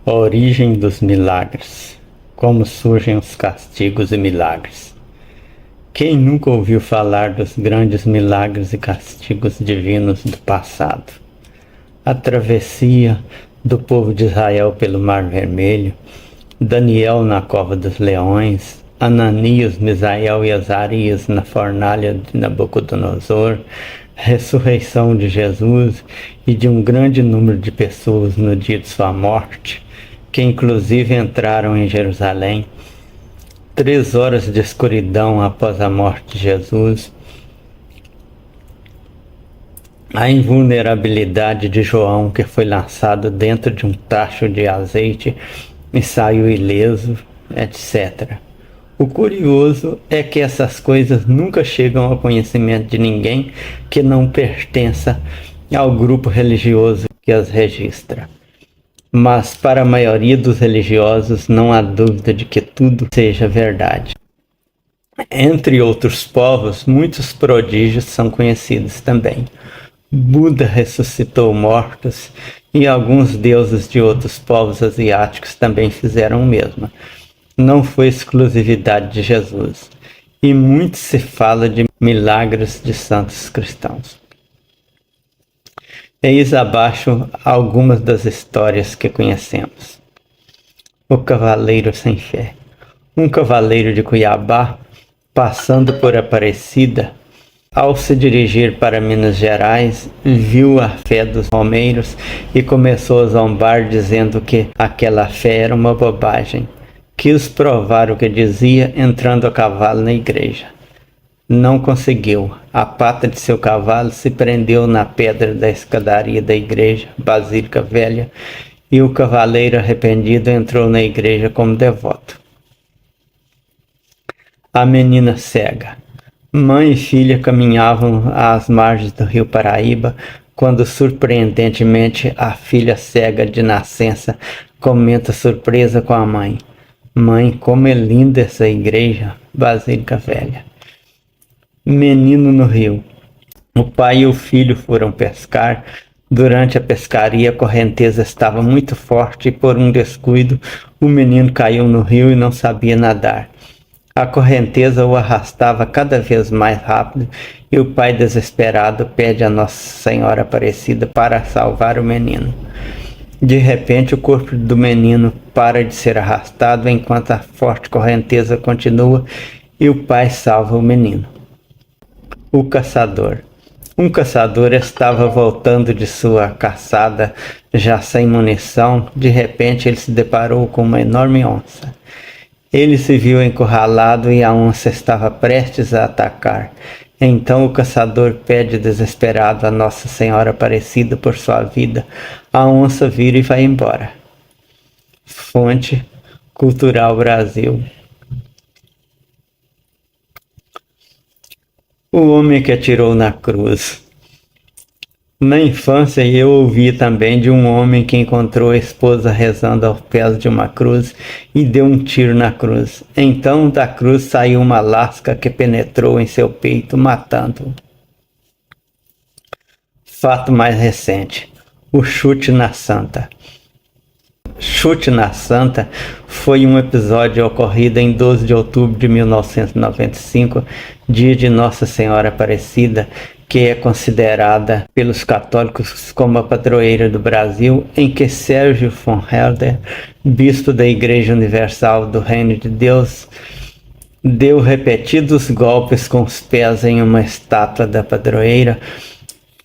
A origem dos milagres. Como surgem os castigos e milagres. Quem nunca ouviu falar dos grandes milagres e castigos divinos do passado? A travessia do povo de Israel pelo Mar Vermelho, Daniel na cova dos leões, Ananias, Misael e Azarias na fornalha de Nabucodonosor, ressurreição de Jesus e de um grande número de pessoas no dia de sua morte, que inclusive entraram em Jerusalém, 3 horas de escuridão após a morte de Jesus, a invulnerabilidade de João, que foi lançado dentro de um tacho de azeite e saiu ileso, etc. O curioso é que essas coisas nunca chegam ao conhecimento de ninguém que não pertença ao grupo religioso que as registra. Mas para a maioria dos religiosos não há dúvida de que tudo seja verdade. Entre outros povos, muitos prodígios são conhecidos também. Buda ressuscitou mortos e alguns deuses de outros povos asiáticos também fizeram o mesmo. Não foi exclusividade de Jesus. E muito se fala de milagres de santos cristãos. Eis abaixo algumas das histórias que conhecemos. O cavaleiro sem fé. Um cavaleiro de Cuiabá, passando por Aparecida, ao se dirigir para Minas Gerais, viu a fé dos romeiros e começou a zombar, dizendo que aquela fé era uma bobagem. Quis provar o que dizia, entrando a cavalo na igreja. Não conseguiu. A pata de seu cavalo se prendeu na pedra da escadaria da igreja, Basílica Velha, e o cavaleiro arrependido entrou na igreja como devoto. A menina cega. Mãe e filha caminhavam às margens do rio Paraíba, quando surpreendentemente a filha cega de nascença comenta surpresa com a mãe. Mãe, como é linda essa igreja, Basílica Velha. Menino no rio. O pai e o filho foram pescar. Durante a pescaria, a correnteza estava muito forte e, por um descuido, o menino caiu no rio e não sabia nadar. A correnteza o arrastava cada vez mais rápido e o pai, desesperado, pede a Nossa Senhora Aparecida para salvar o menino. De repente, o corpo do menino para de ser arrastado enquanto a forte correnteza continua e o pai salva o menino. O caçador. Um caçador estava voltando de sua caçada, já sem munição. De repente, ele se deparou com uma enorme onça. Ele se viu encurralado e a onça estava prestes a atacar. Então o caçador pede desesperado a Nossa Senhora Aparecida por sua vida. A onça vira e vai embora. Fonte Cultural Brasil. O homem que atirou na cruz. Na infância eu ouvi também de um homem que encontrou a esposa rezando aos pés de uma cruz e deu um tiro na cruz. Então da cruz saiu uma lasca que penetrou em seu peito, matando-o. Fato mais recente. O chute na Santa. Chute na Santa foi um episódio ocorrido em 12 de outubro de 1995, dia de Nossa Senhora Aparecida, que é considerada pelos católicos como a padroeira do Brasil, em que Sérgio von Helder, bispo da Igreja Universal do Reino de Deus, deu repetidos golpes com os pés em uma estátua da padroeira,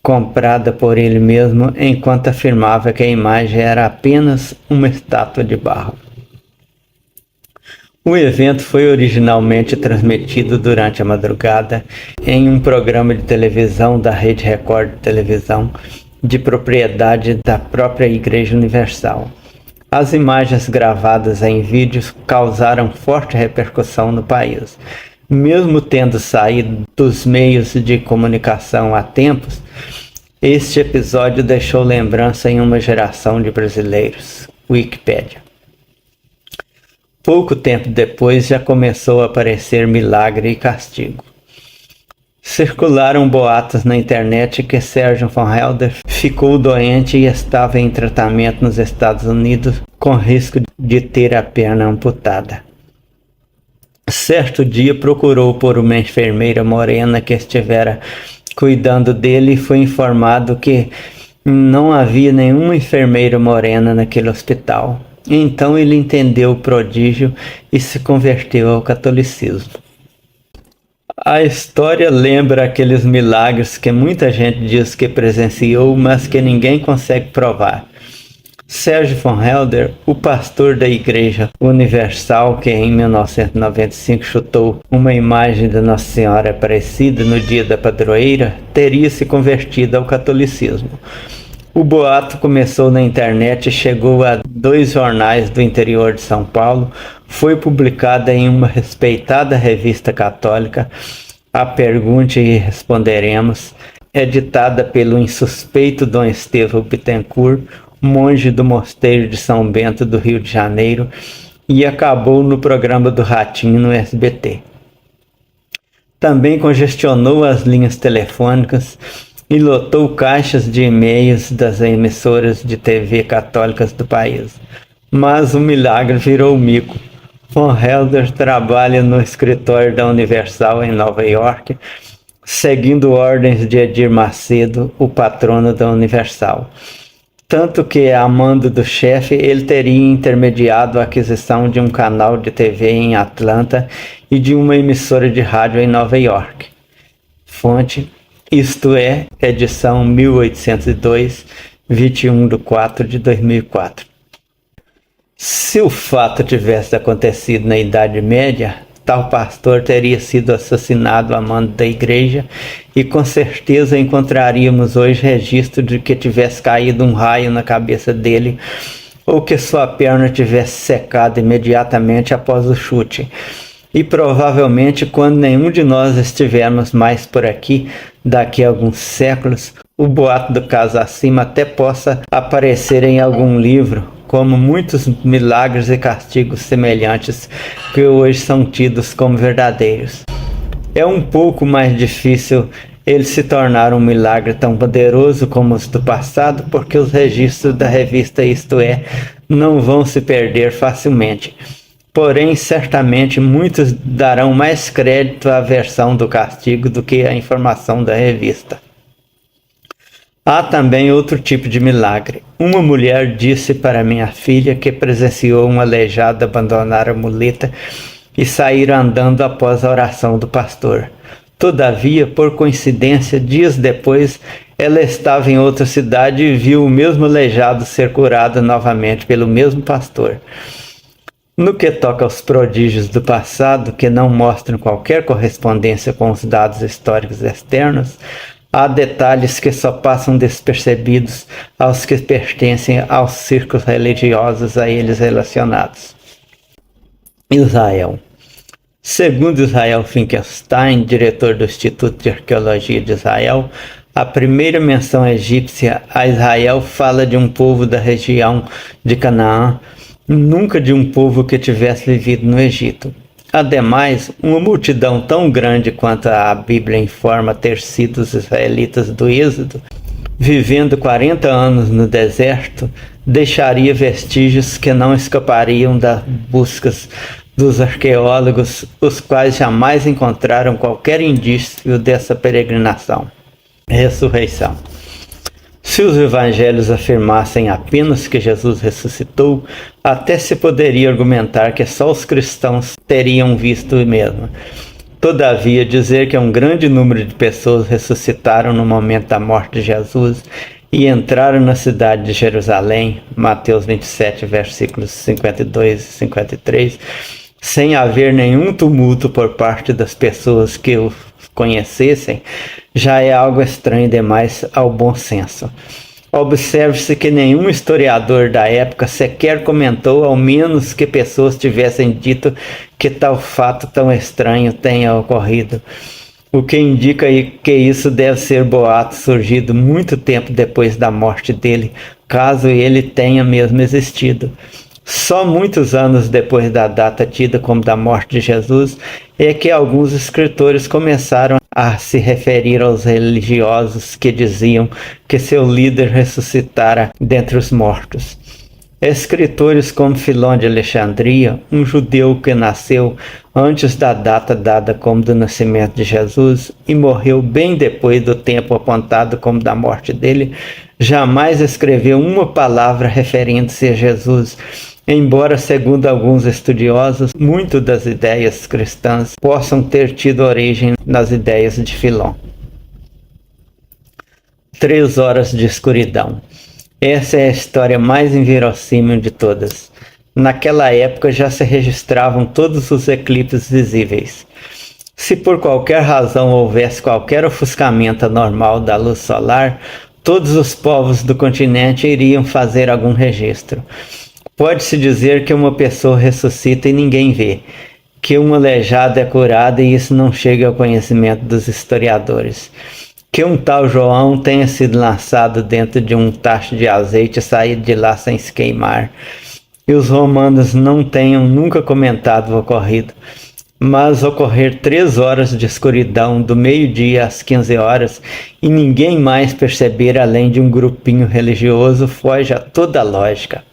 comprada por ele mesmo, enquanto afirmava que a imagem era apenas uma estátua de barro. O evento foi originalmente transmitido durante a madrugada em um programa de televisão da Rede Record de televisão, de propriedade da própria Igreja Universal. As imagens gravadas em vídeos causaram forte repercussão no país. Mesmo tendo saído dos meios de comunicação há tempos, este episódio deixou lembrança em uma geração de brasileiros. Wikipédia. Pouco tempo depois já começou a aparecer milagre e castigo. Circularam boatos na internet que Sérgio von Helder ficou doente e estava em tratamento nos Estados Unidos com risco de ter a perna amputada. Certo dia procurou por uma enfermeira morena que estivera cuidando dele e foi informado que não havia nenhuma enfermeira morena naquele hospital. Então ele entendeu o prodígio e se converteu ao catolicismo. A história lembra aqueles milagres que muita gente diz que presenciou, mas que ninguém consegue provar. Sérgio von Helder, o pastor da Igreja Universal, que em 1995 chutou uma imagem da Nossa Senhora Aparecida no dia da padroeira, teria se convertido ao catolicismo. O boato começou na internet e chegou a 2 jornais do interior de São Paulo. Foi publicada em uma respeitada revista católica, A Pergunte e Responderemos, editada pelo insuspeito Dom Estevão Bittencourt, monge do Mosteiro de São Bento do Rio de Janeiro, e acabou no programa do Ratinho no SBT. Também congestionou as linhas telefônicas e lotou caixas de e-mails das emissoras de TV católicas do país. Mas o milagre virou mico. Von Helder trabalha no escritório da Universal em Nova York, seguindo ordens de Edir Macedo, o patrono da Universal. Tanto que, a mando do chefe, ele teria intermediado a aquisição de um canal de TV em Atlanta e de uma emissora de rádio em Nova York. Fonte: Isto É, edição 1802, 21/4/2004. Se o fato tivesse acontecido na Idade Média, tal pastor teria sido assassinado a mando da igreja e com certeza encontraríamos hoje registro de que tivesse caído um raio na cabeça dele ou que sua perna tivesse secado imediatamente após o chute. E provavelmente, quando nenhum de nós estivermos mais por aqui, daqui a alguns séculos, o boato do caso acima até possa aparecer em algum livro, como muitos milagres e castigos semelhantes que hoje são tidos como verdadeiros. É um pouco mais difícil ele se tornar um milagre tão poderoso como os do passado, porque os registros da revista Isto É não vão se perder facilmente. Porém, certamente muitos darão mais crédito à versão do castigo do que à informação da revista. Há também outro tipo de milagre. Uma mulher disse para minha filha que presenciou um aleijado abandonar a muleta e sair andando após a oração do pastor. Todavia, por coincidência, dias depois, ela estava em outra cidade e viu o mesmo aleijado ser curado novamente pelo mesmo pastor. No que toca aos prodígios do passado, que não mostram qualquer correspondência com os dados históricos externos, há detalhes que só passam despercebidos aos que pertencem aos círculos religiosos a eles relacionados. Israel. Segundo Israel Finkelstein, diretor do Instituto de Arqueologia de Israel, a primeira menção egípcia a Israel fala de um povo da região de Canaã, nunca de um povo que tivesse vivido no Egito. Ademais, uma multidão tão grande quanto a Bíblia informa ter sido os israelitas do Êxodo, vivendo 40 anos no deserto, deixaria vestígios que não escapariam das buscas dos arqueólogos, os quais jamais encontraram qualquer indício dessa peregrinação. Ressurreição. Se os evangelhos afirmassem apenas que Jesus ressuscitou, até se poderia argumentar que só os cristãos teriam visto o mesmo. Todavia, dizer que um grande número de pessoas ressuscitaram no momento da morte de Jesus e entraram na cidade de Jerusalém, Mateus 27, versículos 52 e 53, sem haver nenhum tumulto por parte das pessoas que o conhecessem, já é algo estranho demais ao bom senso. Observe-se que nenhum historiador da época sequer comentou, ao menos que pessoas tivessem dito que tal fato tão estranho tenha ocorrido, o que indica que isso deve ser boato surgido muito tempo depois da morte dele, caso ele tenha mesmo existido. Só muitos anos depois da data tida como da morte de Jesus é que alguns escritores começaram a se referir aos religiosos que diziam que seu líder ressuscitara dentre os mortos. Escritores como Filon de Alexandria, um judeu que nasceu antes da data dada como do nascimento de Jesus e morreu bem depois do tempo apontado como da morte dele, jamais escreveu uma palavra referindo-se a Jesus, embora, segundo alguns estudiosos, muito das ideias cristãs possam ter tido origem nas ideias de Filon. 3 horas de escuridão. Essa é a história mais inverossímil de todas. Naquela época já se registravam todos os eclipses visíveis. Se por qualquer razão houvesse qualquer ofuscamento anormal da luz solar, todos os povos do continente iriam fazer algum registro. Pode-se dizer que uma pessoa ressuscita e ninguém vê, que um aleijado é curado e isso não chega ao conhecimento dos historiadores, que um tal João tenha sido lançado dentro de um tacho de azeite e saído de lá sem se queimar, e os romanos não tenham nunca comentado o ocorrido, mas ocorrer 3 horas de escuridão do meio-dia às 15 horas e ninguém mais perceber além de um grupinho religioso foge a toda lógica.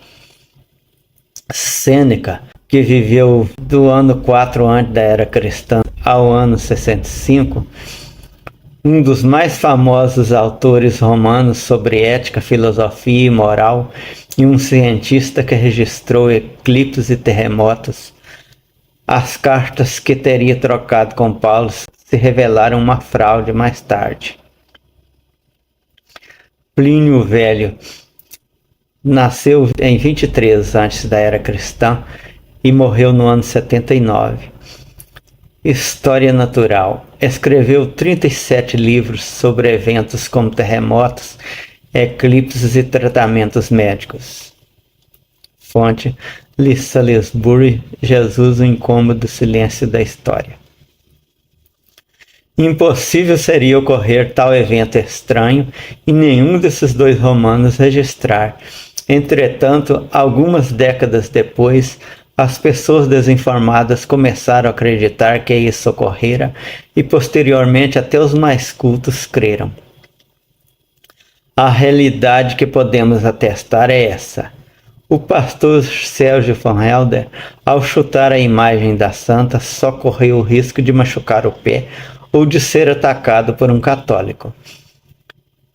Sêneca, que viveu do ano 4 antes da era cristã ao ano 65, um dos mais famosos autores romanos sobre ética, filosofia e moral, e um cientista que registrou eclipses e terremotos. As cartas que teria trocado com Paulo se revelaram uma fraude mais tarde. Plínio o Velho nasceu em 23 antes da era cristã e morreu no ano 79. História natural. Escreveu 37 livros sobre eventos como terremotos, eclipses e tratamentos médicos. Fonte: Lee Salisbury, Jesus, o incômodo silêncio da história. Impossível seria ocorrer tal evento estranho e nenhum desses dois romanos registrar. Entretanto, algumas décadas depois, as pessoas desinformadas começaram a acreditar que isso ocorrera e posteriormente até os mais cultos creram. A realidade que podemos atestar é essa. O pastor Sérgio von Helder, ao chutar a imagem da santa, só correu o risco de machucar o pé ou de ser atacado por um católico.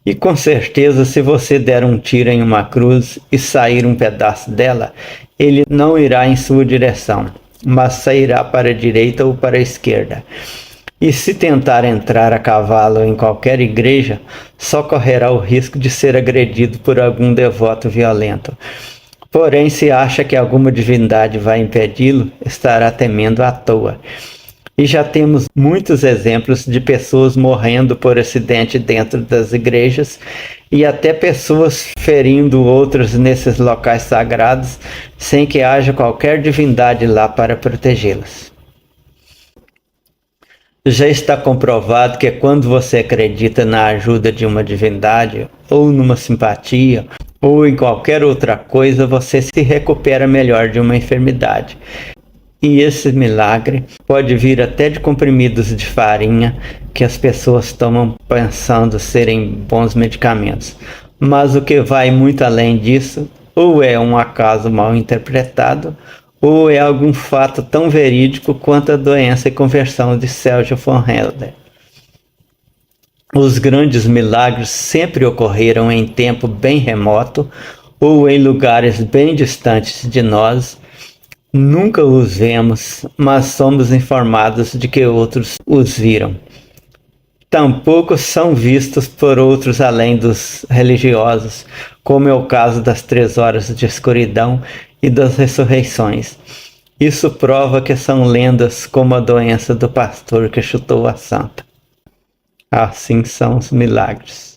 E com certeza, se você der um tiro em uma cruz e sair um pedaço dela, ele não irá em sua direção, mas sairá para a direita ou para a esquerda. E se tentar entrar a cavalo em qualquer igreja, só correrá o risco de ser agredido por algum devoto violento. Porém, se acha que alguma divindade vai impedi-lo, estará temendo à toa. E já temos muitos exemplos de pessoas morrendo por acidente dentro das igrejas e até pessoas ferindo outros nesses locais sagrados sem que haja qualquer divindade lá para protegê-las. Já está comprovado que quando você acredita na ajuda de uma divindade, ou numa simpatia, ou em qualquer outra coisa, você se recupera melhor de uma enfermidade. E esse milagre pode vir até de comprimidos de farinha que as pessoas tomam pensando serem bons medicamentos. Mas o que vai muito além disso, ou é um acaso mal interpretado, ou é algum fato tão verídico quanto a doença e conversão de Sérgio von Helder. Os grandes milagres sempre ocorreram em tempo bem remoto ou em lugares bem distantes de nós. Nunca os vemos, mas somos informados de que outros os viram. Tampouco são vistos por outros além dos religiosos, como é o caso das 3 horas de escuridão e das ressurreições. Isso prova que são lendas como a doença do pastor que chutou a santa. Assim são os milagres.